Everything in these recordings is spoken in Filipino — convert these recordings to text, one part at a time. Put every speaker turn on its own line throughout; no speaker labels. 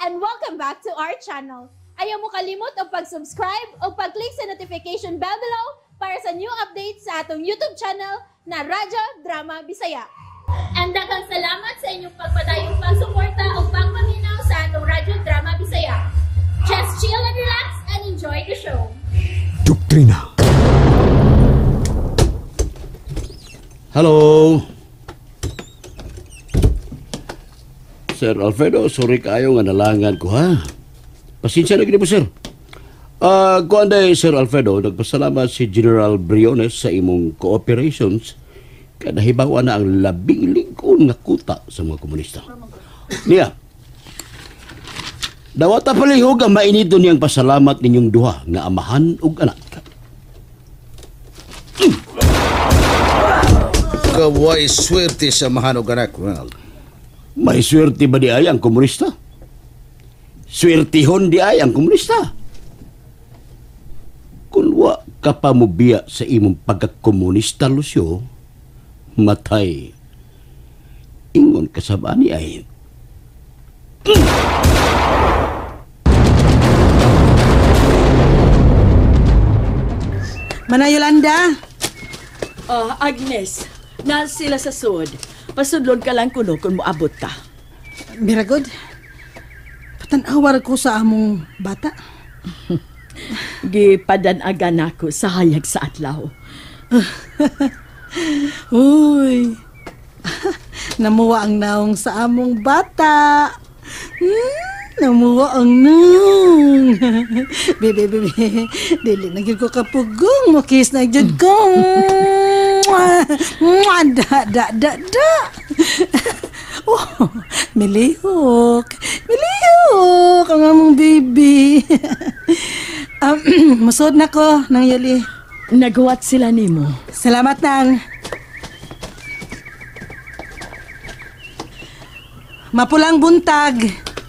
and welcome back to our channel. Ayaw mo kalimot o pag-subscribe o pag-click sa notification bell below para sa new updates sa atong YouTube channel na Radyo Drama Bisaya. And daghang salamat sa inyong pagpadayong pagsuporta o pagpaminaw sa atong Radyo Drama Bisaya. Just chill and relax and enjoy the show.
Doktrina. Hello. Sir Alfredo, sorry kayo nga nalangan ko ha. Pasensya na gini po, sir. Kuan day, Sir Alfredo, nagpasalamat si General Briones sa imong cooperations kaya nahibawa na ang labing lingkon nga kuta sa mga komunista. Niya, dawata palihog ang mainito niyang pasalamat ninyong duha nga amahan ug anak.
Kaway swerte sa mahanog anak, Ronald.
May swerte ba di ay ang komunista? Swertihon di ay ang komunista. Kung wa ka pa mubiya sa imong pagkakomunista, Lucio, matay. Ingon ka sa bani ay.
Mana Yolanda?
Agnes, na sila sa sud. Pasudlon ka lang kuno kung moabot ta.
Miragod. Patanawar ko sa among bata.
Gipadanagan ako sa hayag sa adlaw.
Uy. Namuwa ang naong sa among bata. Namuwa ang naong. Bebe. Dili na gyud ko kapugong. Mukis na gyud ko. Da. Oh, milihok ang among baby. Masod na ko nang yali.
Nagawat sila nimo.
Salamat nang. Mapulang buntag.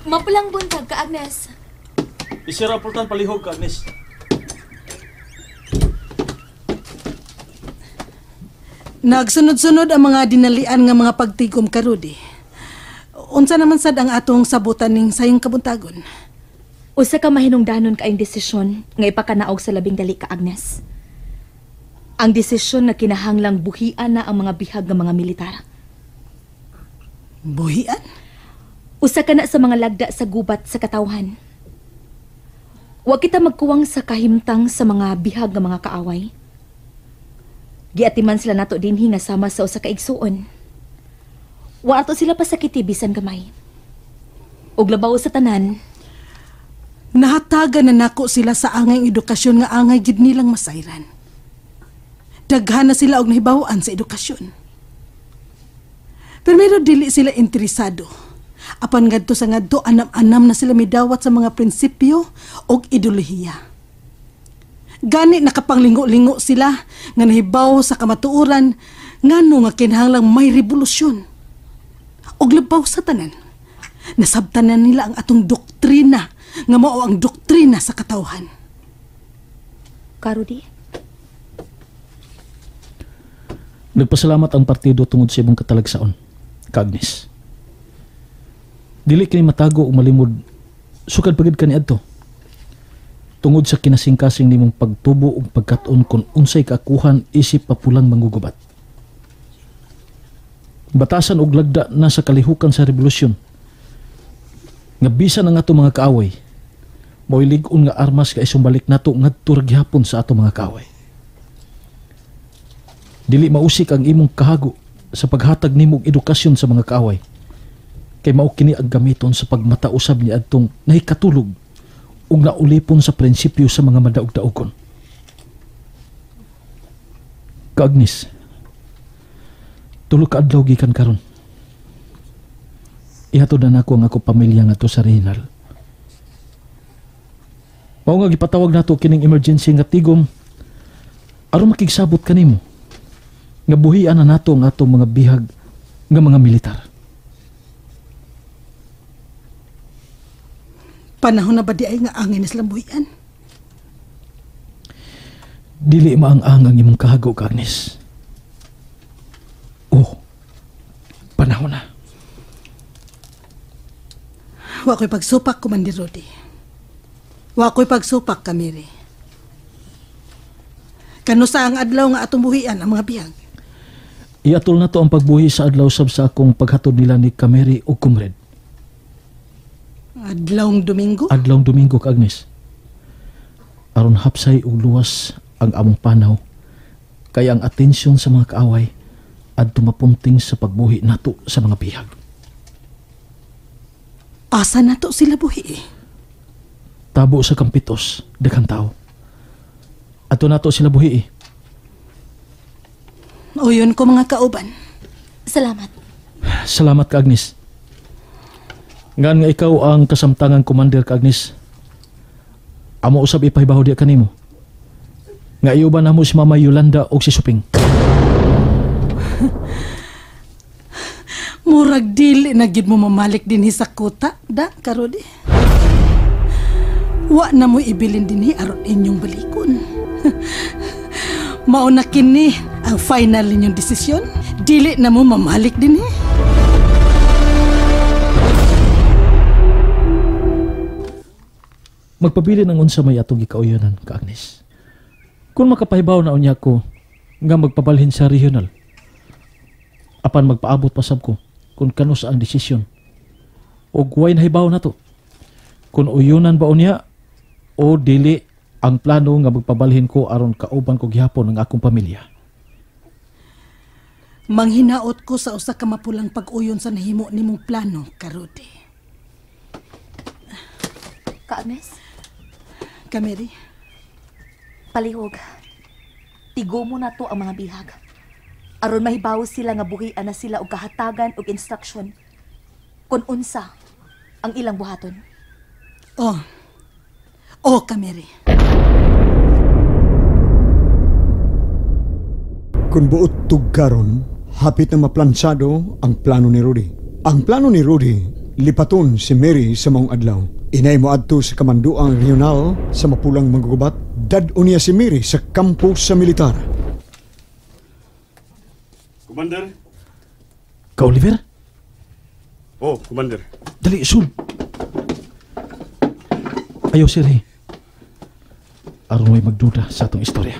Mapulang buntag ka, Agnes.
Isira pultan palihog ka, Agnes.
Nagsunod-sunod ang mga dinalian nga mga pagtigom karudi. Unsa naman sad ang atong sabutan ning sayong kabuntagon?
Usa ka mahinungdanon kaayong desisyon nga ipakanaog sa labing dali ka, Agnes. Ang desisyon na kinahanglang buhian na ang mga bihag ng mga militar.
Buhian?
Usa ka na sa mga lagda sa gubat sa katawhan. Wa kita magkuwang sa kahimtang sa mga bihag ng mga kaaway. Giatiman sila nato dinhi nga sama sa usa ka igsuon. Wa ato sila pasakiti bisan gamay. Ug labaw sa tanan,
Nahatagan na nako sila sa angay edukasyon nga angay gid nilang masayran. Daghan na sila og nahibaw-an sa edukasyon. Pero dili sila interesado. Apan ngadto sa ngadto anam-anam na sila midawat sa mga prinsipyo og ideolohiya. Gani nakapanglingo-lingo sila nga nahibaw sa kamatuoran ngano nga kinahanglang may revolusyon. Og labaw sa tanan, nasabtanan nila ang atong doktrina nga mao ang doktrina sa katawhan.
Karudi,
Nagpasalamat ang partido tungod sa imong katalagsaon, Agnes. Dili kini matago o malimod, sukad pagid ka ni adto. Tungod sa kinasingkasing nimong pagtubo o pagkatuon kung unsay kaakuhan isip papulang manggugubat. Batasan og lagda na sa kalihukan sa revolusyon. Nga bisan ang ato mga kaaway, moilig-on nga armas ka isumbalik nato ngadto ra gihapon sa ato mga kaaway. Dili mausik ang imong kahago sa paghatag nimo og edukasyon sa mga kaaway. Kay mao kini ang gamiton sa pagmatausab ni adtong nahikatulog ug naulipon sa prinsipyo sa mga madaog-daogon. Agnes, tulo ka adlaw gikan karon. Ihatod na nako ang ako pamilya nga to sa Reynal. Mao nga gipatawag nato kining emergency nga tigom aron makigsabot kanimo nga buhian na nato ang atong mga bihag nga mga militar.
Panahon na ba di ay nga angin na silang buhian?
Dili maang-ang ang imong kahago, Agnes. Oh, panahon na.
Wa ko'y pagsupak, Commander Rudy. Wa ko'y pagsupak, Kamiri. Kano sa ang adlaw nga atong buhian ang mga bihag?
Iatol na to ang pagbuhi sa adlaw sab sa akong paghatod nila ni Kameri o Kumred.
Adlawng Domingo?
Adlawng Domingo ka Agnes. Aron hapsay ug luwas ang among panaw. Kaya ang atensyon sa mga kaaway adto mapunting sa pagbuhi nato sa mga bihag.
Asa na to sila buhi?
Tabo sa Kampitos, daghang tao. Ato nato sila buhi.
O yun ko mga kauban.
Salamat.
Salamat ka Agnes. Ngan nga ikaw ang kasamtangang commander ka Agnes. Amo usab ipahibaw di kanimo. Nga iyo ba namo si Mama Yolanda o si Suping?
Murag dili na gid mo mamalik dinhi sa kuta, da, Karodi. Wa na mo ibilin dinhi aron inyong balikon. Mao na kini ang final ninyong desisyon. Dili na mo mamalik dinhi.
Magpabili ng unsa may atong gikauyonan ka Agnes. Kung makapahibaw na unya ko nga magpabalhin sa regional. Apan magpaabot pa sab ko kung kano sa ang desisyon. O guway nahibaw na to. Kung uyunan ba unya o dili ang plano nga magpabalhin ko aron kauban ko gihapon ang akong pamilya.
Manghinaot ko sa usa ka mapulang pag-uyon sa nahimo nimong plano, Karodi.
Ka Agnes,
Kameri,
palihog. Tigo mo na to ang mga bihag. Aron mahibaw sila nga buhian na sila og kahatagan og instruction kung unsa ang ilang buhaton.
Kameri.
Kung buot tugkaron, hapit na maplansyado ang plano ni Rudy. Ang plano ni Rudy, lipaton si Mary sa maong adlaw. Inay mo adto sa kamanduang regional sa mapulang manggugubat. Dad-o niya si Mary sa kampo sa militar.
Commander?
Ka Oliver?
Oh, Commander.
Dali, sul. Ayaw sir aron may magduda sa atong istorya.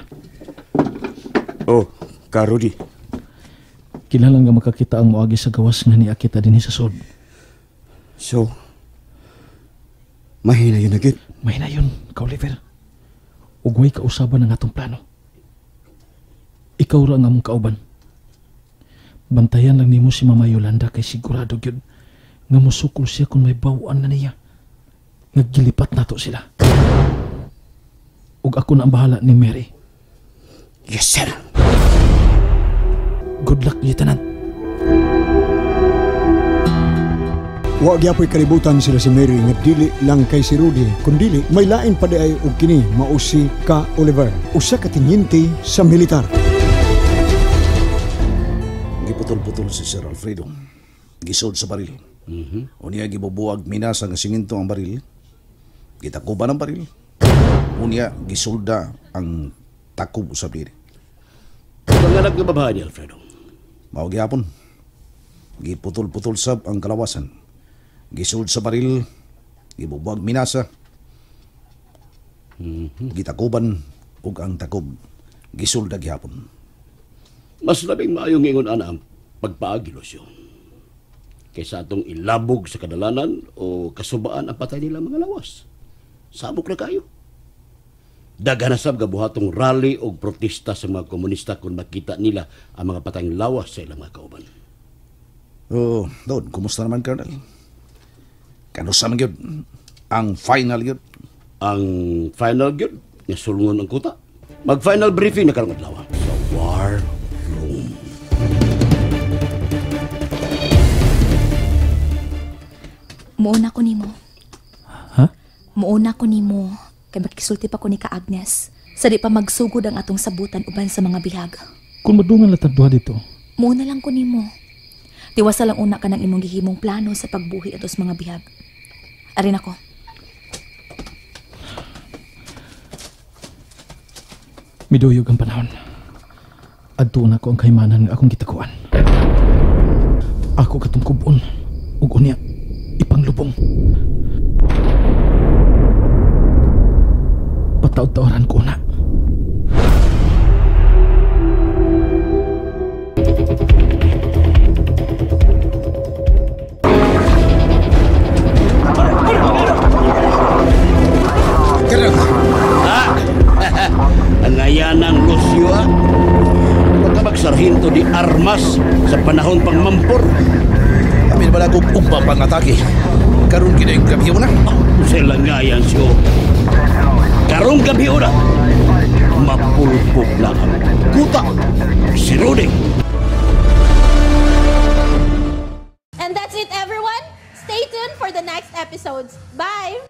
Oh, ka Rudy.
Kilala nga makakita ang moagi sa gawas nga niakita dinhi sa sod.
So, mahina yun agad.
Mahina yun, ka Oliver. Ug way kausaban ang atong plano. Ikaw ra nga mong kauban. Bantayan lang nimo si Mama Yolanda kay sigurado gyud nga musukol siya kung may bawaan na niya. Naggilipat nato sila. Ug ako na ang bahala ni Mary.
Yes, sir.
Good luck, Lieutenant.
Wa gyapoy kalibutan sila si Mary nga dili lang kay si Rudy, kundili may lain pa ay og kini mao si Ka Oliver, usa ka tinyente sa militar.
Giputol-putol si Sir Alfredo. Gisod sa baril. Unya gibubuwag minasa nga siminto ang baril. Gitakuban ang baril. Unya gisolda ang takob sa diri.
Panganak nga babae ni Alfredo.
Mao gihapon. Giputol-putol sab ang kalawasan. Gisod sa baril. Gibubuwag minasa. Gitakuban ug ang takob gisolda gihapon.
Mas labing maayong ingon ana ang pagpaagilosyon. Kaysa atong ilabog sa kadalanan o kasubaan ang patay nila mga lawas. Sabok na kayo. Daganasab gabuhatong rally o protesta sa mga komunista kung makita nila ang mga patayng lawas sa ilang mga kauban.
Oh, Don, kumusta naman, Colonel? Kanusa man gyud ang final gyud?
Ang final gyud nga sulungon ang kuta. Mag-final briefing na karong adlaw sa war room.
Muuna ko nimo.
Ha?
Muuna ko nimo kay makisulti pa ko ni ka Agnes. Sa di pa magsugod ang atong sabutan uban sa mga bihag.
Kung madungan latag duha dito.
Muuna lang ko nimo. Tiwasa lang una ka ng imong gihimong plano sa pagbuhi atos mga bihag. Arin ako.
Miduyog ang panahon. Adto na ko ang kaymanan nga akong gitakuan. Ako katong kubon ug unya ipanglubong. patawaran ko na.
Ang ayanang Lucio, huwag ka magsarhinto di armas sa panahon pang mampor.
Amin ba na kung umpang pangatake? Karoon kita yung gabi na.
Sila nga yan siyo. Karong gabi na, mapulpog na ang kuta si Rudy.
And that's it, everyone. Stay tuned for the next episodes. Bye!